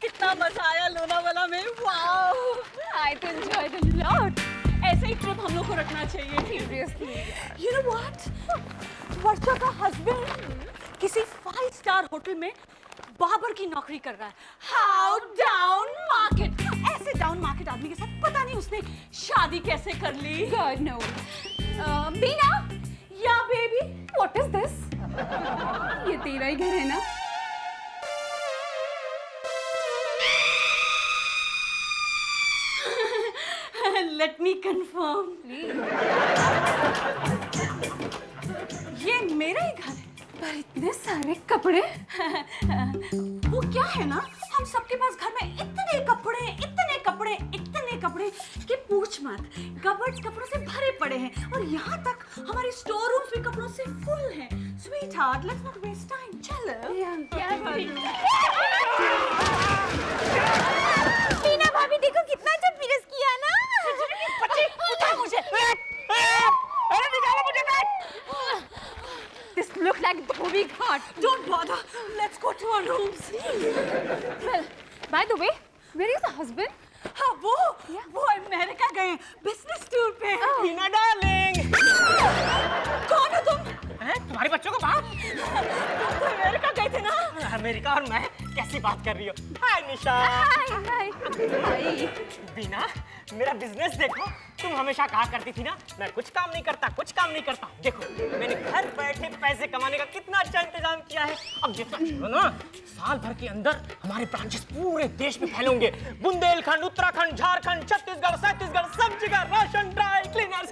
कितना मजा आया लोनावाला में, wow! I enjoyed a lot. ऐसे ही ट्रिप हम लोग को रखना चाहिए। Seriously. You know what? वर्षा का हस्बैंड किसी 5 स्टार होटल में बाबर की नौकरी कर रहा है। How down market! ऐसे डाउन मार्केट आदमी के साथ पता नहीं उसने शादी कैसे कर ली। God no. Beena, या बेबी, what is this? ये तेरा ही घर है ना? let me confirm. ये मेरा ही घर है। पर इतने सारे कपड़े। वो क्या है ना, हम सबके पास घर में इतने कपड़े कि पूछ मत। कबर्ड्स कपड़ों से भरे पड़े हैं और यहाँ तक हमारे स्टोर रूम्स भी कपड़ों से फुल हैं। Sweetheart, let's not waste time. चलो। मीना भाभी देखो कितना अच्छा पिरस किया ना। बच्ची, उठा मुझे। अरे निकालो मुझे bag. This look like Dhobi Ghat. Don't bother. Let's go to our rooms. Well, by the way, where is the husband? हाँ वो अमेरिका गए बिजनेस टूर पे। मीना डार्लिंग, कौन हो तुम? हैं? तुम्हारे बच्चों का बाप? तुम तो अमेरिका गए थे ना? अमेरिका और मैं कैसी बात कर रही हो? हाय निशा। Hi. बीना, मेरा बिजनेस देखो। तुम हमेशा कहा करती थी ना, मैं कुछ काम नहीं करता। देखो, मैंने घर बैठे पैसे कमाने का कितना अच्छा इंतजाम किया है। अब जितना चाहो ना, साल भर के अंदर हमारे ब्रांचेस पूरे देश में फैलेंगे। बुंदेलखंड, उत्तराखंड, झारखंड, छत्तीसगढ़, सब जगह राशन ड्राई क्लीनर्स।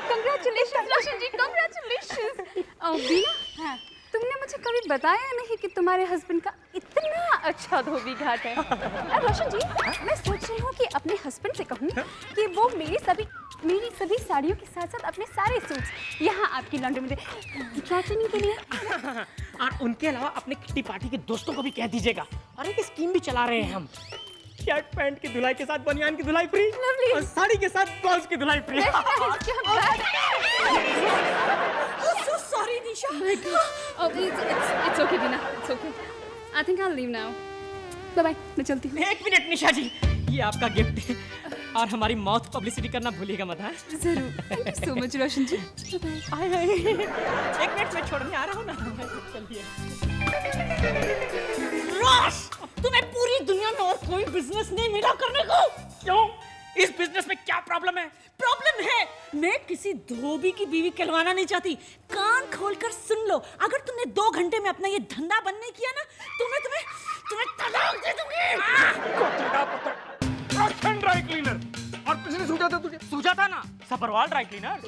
Congratulations, रोशन जी, congratulations. बीना, तुमने मुझे कभी बताया नहीं कि तुम्हारे हस्बैंड का इतना अच्छा धोबी घाट है। रोशन जी, मैं सोच रही हूँ कि अपने हस्बैंड से कहूँ कि वो मेरी सभी साड़ियों के साथ साथ अपने सारे सूट्स यहाँ आपकी लॉन्ड्री में दिखाने के लिए। और उनके अलावा अपने किट्टी पार्टी के दोस्तों को भी कह दीजिएगा। और एक स्कीम भी चला रहे हैं हम, शर्ट पैंट की धुलाई के साथ बनियान की धुलाई फ्री, और साड़ी के साथ ब्लाउज की धुलाई free. So sorry, Nisha. Oh, it's okay, Beena. It's okay. I think I'll leave now. Bye-bye. मैं चलती हूँ। एक मिनट निशा जी, ये आपका गिफ्ट है और हमारी माउथ पब्लिसिटी करना भूलिएगा मत। हाँ? जरूर। Thank you so much, रोशन जी। हाय। एक मिनट में छोड़ने आ रहा हूँ ना। चलिए। रोश, तुम्हें पूरी दुनिया में और कोई बिजनेस नहीं मिला करने को। क्यों? इस बिजनेस में क्या प्रॉब्लम है? प्रॉब्लम है, मैं किसी धोबी की बीवी कहलवाना नहीं चाहती। कान खोलकर सुन लो, अगर तुमने 2 घंटे में अपना ये धंधा बंद नहीं किया ना, तुम्हें तलाक दे दूंगी। ड्राई क्लीनर और पिछले सूझा था ना, सफरवाल ड्राई क्लीनर्स।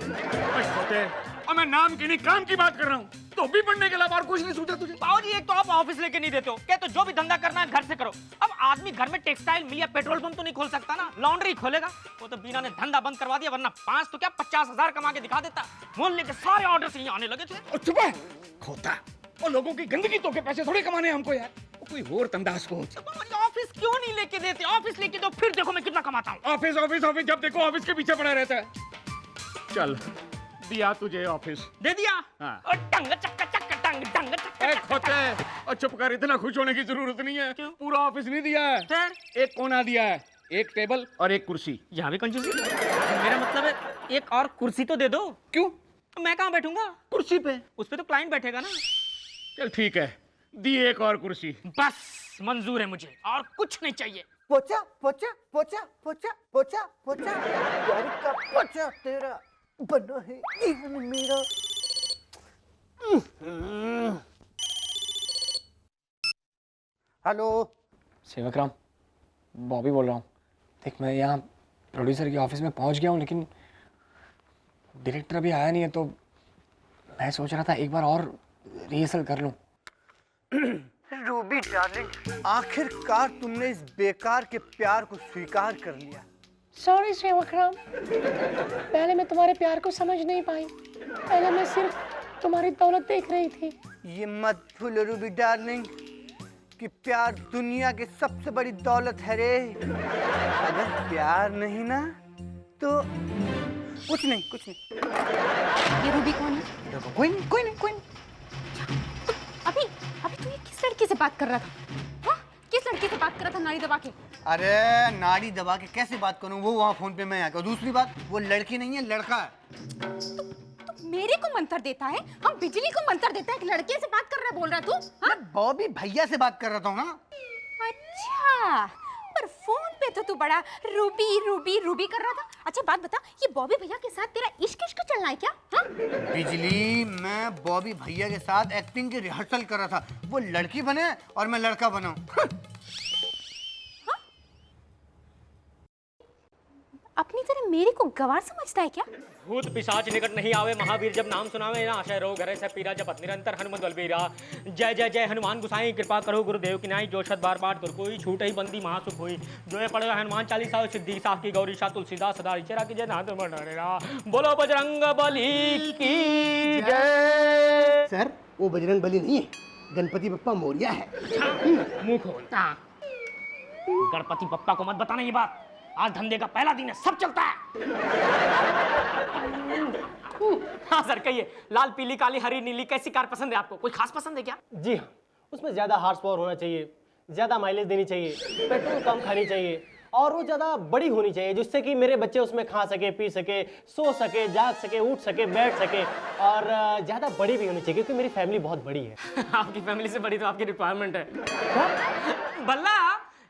और मैं नाम की नहीं काम की बात कर रहा हूँ। तो भी पढ़ने के अलावा और कुछ नहीं सूझा तुझे? बाबूजी, एक तो आप ऑफिस लेके नहीं देते हो, कहते तो जो भी धंधा करना है घर से करो। अब आदमी घर में टेक्सटाइल मिल या पेट्रोल पंप तो नहीं खोल सकता ना, लॉन्ड्री खोलेगा। वो तो बीना ने धंधा बंद करवा दिया, वरना 5 तो क्या 50,000 कमा के दिखा देता। मोहल्ले के सारे ऑर्डर यहाँ आने लगे थे। और चुप है खोता, और लोगों की गंदगी तो के पैसे थोड़े कमाने हैं हमको यार। कोई और धंधा सोच। ऑफिस क्यों नहीं लेके देते? ऑफिस लेके दो, फिर देखो मैं कितना कमाता हूँ। ऑफिस जब देखो ऑफिस के पीछे पड़ा रहता है। चल दिया तुझे ऑफिस। दे दिया? हाँ। और टंग चक्का चक्का टंग टंग चक्का खोते, और चुप कर, इतना खुश होने की जरूरत नहीं है। पूरा ऑफिस नहीं दिया है, फिर एक कोना दिया है, एक टेबल और एक कुर्सी। यहाँ भी कंजूसी। मेरा मतलब है एक और कुर्सी तो दे दो। क्यों? मैं कहाँ बैठूंगा? कुर्सी पे। उस पे तो क्लाइंट बैठेगा ना। चल ठीक है, दी एक और कुर्सी। बस मंजूर है मुझे, और कुछ नहीं चाहिए। पोचा पोचा पोचा पोचा पोचा पोचा प्यार का पोचा तेरा बना है जीवन मेरा। हेलो सेवकराम, बॉबी बोल रहा हूँ। देख, मैं यहाँ प्रोड्यूसर के ऑफिस में पहुँच गया हूँ, लेकिन डायरेक्टर अभी आया नहीं है, तो मैं सोच रहा था एक बार और रिहर्सल कर लूँ। रूबी डार्लिंग, आखिरकार तुमने इस बेकार के प्यार को स्वीकार कर लिया। सॉरी सेवकराम, पहले मैं तुम्हारे प्यार को समझ नहीं पाई। पहले मैं सिर्फ तुम्हारी दौलत देख रही थी। ये मत भूलो रूबी डार्लिंग, कि प्यार दुनिया की सबसे बड़ी दौलत है रे। अगर प्यार नहीं ना तो कुछ नहीं, कुछ नहीं। ये रूबी कौन है? देखो, कोई नहीं, कोई नहीं, कोई नहीं। अभी अभी तू ये किस लड़की से बात कर रहा था? हाँ? किस लड़की से बात कर रहा था नाड़ी दबा के? अरे नाड़ी दबा के कैसे बात करूं? वो वहाँ फोन पे मैं आकर। दूसरी बात, वो लड़की नहीं है, लड़का है। तू मेरे को मंत्र देता है, हम बिजली को मंत्र देता है कि लड़के से बात कर रहा है, बोल रहा है तू? हाँ? बॉबी भैया से बात कर रहा था ना। अच्छा, पर फोन पे तो तू बड़ा रूबी रूबी रूबी कर रहा था। अच्छा बात बता, ये बॉबी भैया के साथ तेरा इश्क इश्क चलना है क्या? हाँ? बिजली, मैं बॉबी भैया के साथ एक्टिंग की रिहर्सल कर रहा था। वो लड़की बने और मैं लड़का बना। अपनी तरह मेरे को गवार समझता है क्या? भूत पिशाच निकट नहीं आवे, महावीर जब नाम सुनावे, ना आशय रो घरे से पीरा, जपत निरंतर हनुमत बलबीरा। जय जय जय हनुमान गुसाई, कृपा करो गुरुदेव की नाई, जो शत बार पाठ कर कोई, छूट ही बंदी महासुख हुई। जो ये पढ़े हनुमान चालीसा, सिद्धि साख की गौरी शाह, तुलसीदास सदा चेरा की जय, नाथ मंडरा। बोलो बजरंग बली की जय। सर, वो बजरंग बली नहीं है, गणपति बप्पा मौर्य है। मुंह खोल। गणपति बप्पा को मत बताना ये बात, आज धंधे का पहला दिन है, सब चलता है। हाँ सर कहिए, लाल पीली काली हरी नीली कैसी कार पसंद है आपको? कोई खास पसंद है क्या? जी हाँ, उसमें ज़्यादा हार्स पावर होना चाहिए, ज़्यादा माइलेज देनी चाहिए, पेट्रोल कम खानी चाहिए और वो ज़्यादा बड़ी होनी चाहिए जिससे कि मेरे बच्चे उसमें खा सके, पी सके, सो सके, जाग सके, उठ सके, बैठ सके और ज़्यादा बड़ी भी होनी चाहिए क्योंकि मेरी फैमिली बहुत बड़ी है। आपकी फैमिली से बड़ी तो आपकी रिक्वायरमेंट है। बल्ला,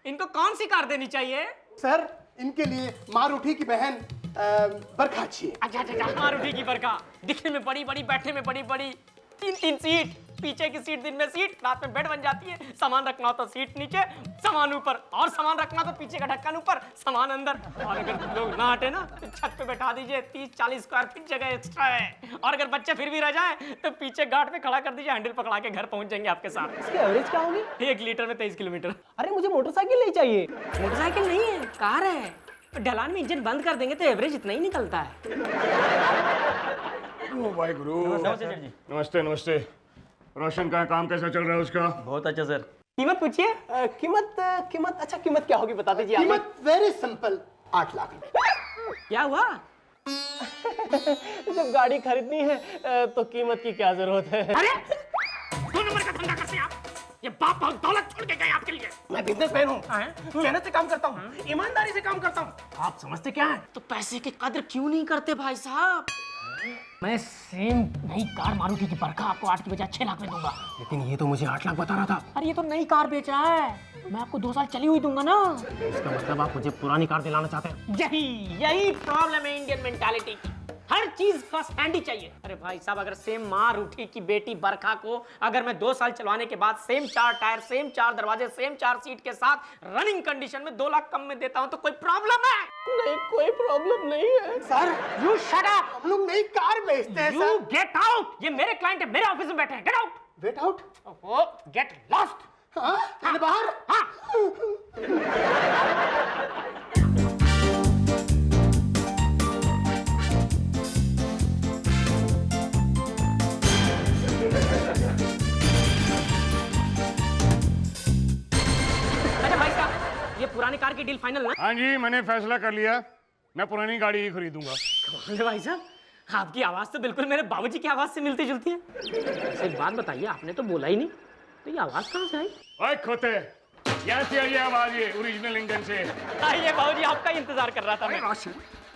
इनको कौन सी कार देनी चाहिए? सर, इनके लिए मारुति की बहन बरखा अच्छी है। अच्छा, मारुति की बरखा, दिखने में बड़ी बड़ी, बैठने में बड़ी बड़ी, 3 सीट, पीछे की सीट दिन में सीट, रात में बेड बन जाती है। सामान रखना हो तो सीट नीचे, सामान ऊपर, और सामान रखना तो पीछे का ढक्कन ऊपर, सामान अंदर। और अगर लोग ना हटे ना तो छत पे बैठा दीजिए, 30-40 स्क्वायर फीट जगह एक्स्ट्रा है। और अगर बच्चे फिर भी रह जाए तो पीछे घाट पे खड़ा कर दीजिए, हैंडल पकड़ा के घर पहुंच जाएंगे आपके साथ। इसकी एवरेज क्या होगी? 1 लीटर में 23 किलोमीटर। अरे मुझे मोटरसाइकिल नहीं चाहिए। मोटरसाइकिल नहीं है, कार है। ढलान में इंजन बंद कर देंगे तो एवरेज इतना ही निकलता है। ओ भाई गुरु। नमस्ते सर जी। नमस्ते नमस्ते। रोशन का काम कैसा चल रहा है उसका? बहुत अच्छा सर। कीमत पूछिए। कीमत अच्छा, कीमत क्या होगी बता दीजिए। कीमत वेरी सिंपल, 8 लाख रुपए। क्या हुआ? जब गाड़ी खरीदनी है तो कीमत की क्या जरूरत है? अरे 2 नंबर का धंधा करते हैं आप। ये बाप बहुत दौलत छोड़ के गए आपके लिए। मैं बिजनेसमैन हूँ, मेहनत से काम करता हूँ, ईमानदारी से काम करता हूँ। आप समझते क्या है? तो पैसे की कदर क्यों नहीं करते भाई साहब? मैं सेम नई कार मारुति की बरखा आपको 8 की बजाय 6 लाख में दूंगा। लेकिन ये तो मुझे 8 लाख बता रहा था। अरे ये तो नई कार बेच रहा है, मैं आपको 2 साल चली हुई दूंगा ना। इसका मतलब आप मुझे पुरानी कार दिलाना चाहते हैं? यही प्रॉब्लम है इंडियन मेंटालिटी की, हर चीज फर्स्ट हैंड ही चाहिए। अरे भाई साहब, अगर सेम मारुति की बेटी बरखा को अगर मैं 2 साल चलवाने के बाद सेम 4 टायर, सेम 4 दरवाजे, सेम 4 सीट के साथ रनिंग कंडीशन में 2 लाख कम में देता हूं तो कोई प्रॉब्लम है? नहीं, कोई प्रॉब्लम नहीं है। Sir, you shut up. हम लोग नई कार बेचते हैं यू सर। Get out. ये मेरे क्लाइंट है, मेरे ऑफिस में बैठे हैं। Get out. Get out? ओहो, गेट लॉस्ट। हाँ, बाहर। हाँ। अच्छा भाई साहब, ये पुरानी कार की डील फाइनल ना? हाँ जी, मैंने फैसला कर लिया, मैं पुरानी गाड़ी ही खरीदूंगा। अरे भाई साहब, आपकी आवाज तो बिल्कुल मेरे बाबूजी की आवाज से मिलती जुलती है। वैसे एक बात बताइए, आपने तो बोला ही नहीं, तो ये आवाज कहाँ से आई? ओए खोते, यहाँ से आई आवाज, ये ओरिजिनल इंजन से। आइए बाबूजी, आपका ही इंतजार कर रहा था मैं।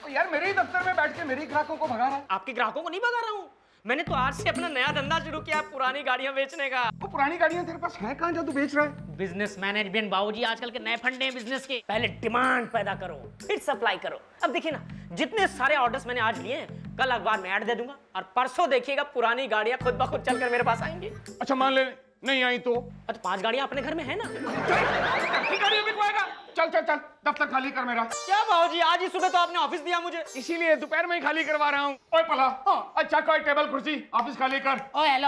यार मेरे ही दफ्तर में बैठ के मेरे ही ग्राहकों को भगा रहा है। आपके ग्राहकों को नहीं भगा रहा हूँ, मैंने तो आज से अपना नया धंधा शुरू किया, पुरानी गाड़ियां बेचने का। वो पुरानी गाड़ियां तेरे पास है कहाँ जो तू बेच रहा है? बिजनेस मैनेजमेंट बाबूजी, आजकल के नए फंडे हैं बिजनेस के। पहले डिमांड पैदा करो, फिर सप्लाई करो। अब देखिए ना, जितने सारे ऑर्डर्स मैंने आज लिए हैं, कल अखबार में ऐड दे दूंगा और परसों देखिएगा पुरानी गाड़ियां खुद ब खुद चलकर मेरे पास आएंगी। अच्छा मान ले नहीं आई तो? अच्छा 5 गाड़ियां अपने घर में है ना? गाड़ियां बिकवाएगा? चल चल चल, दफ्तर खाली कर मेरा। क्या बाबूजी, आज ही सुबह तो आपने ऑफिस दिया मुझे। इसीलिए दोपहर में ही खाली करवा रहा हूँ। ओए पला, अच्छा कोई टेबल कुर्सी, ऑफिस खाली कर। ओ हेलो,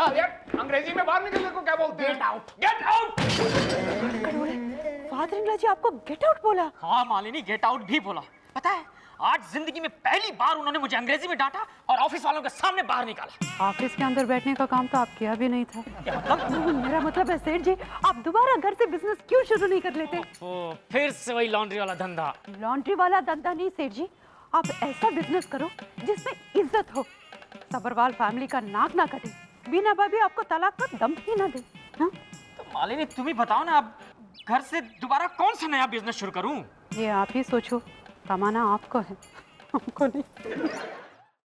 अंग्रेजी में बाहर निकलने को क्या बोलते हैं? Get out. Get out. Father in law जी आपको गेट आउट बोला? हाँ मालिनी, गेट आउट भी बोला। पता है आज जिंदगी में पहली बार उन्होंने मुझे अंग्रेजी में डांटा और ऑफिस वालों के सामने बाहर निकाला। ऑफिस के अंदर बैठने का काम तो आप किया भी नहीं था। क्या मतलब? मेरा मतलब है सेठ जी, आप दोबारा घर से बिजनेस क्यों शुरू नहीं कर लेते? ओ, फिर से वही लॉन्ड्री वाला धंधा। लॉन्ड्री वाला धंधा नहीं सेठ जी, आप ऐसा बिजनेस करो जिसमें इज्जत हो, सबरवाल फैमिली का नाक ना कटे, बिना भाभी आपको तलाक का दम ही ना दे। हाँ? तो मालिनी तुम ही बताओ ना, अब घर से दोबारा कौन सा नया बिजनेस शुरू करूं? ये आप ही सोचो, कमाना आपको है, हमको नहीं।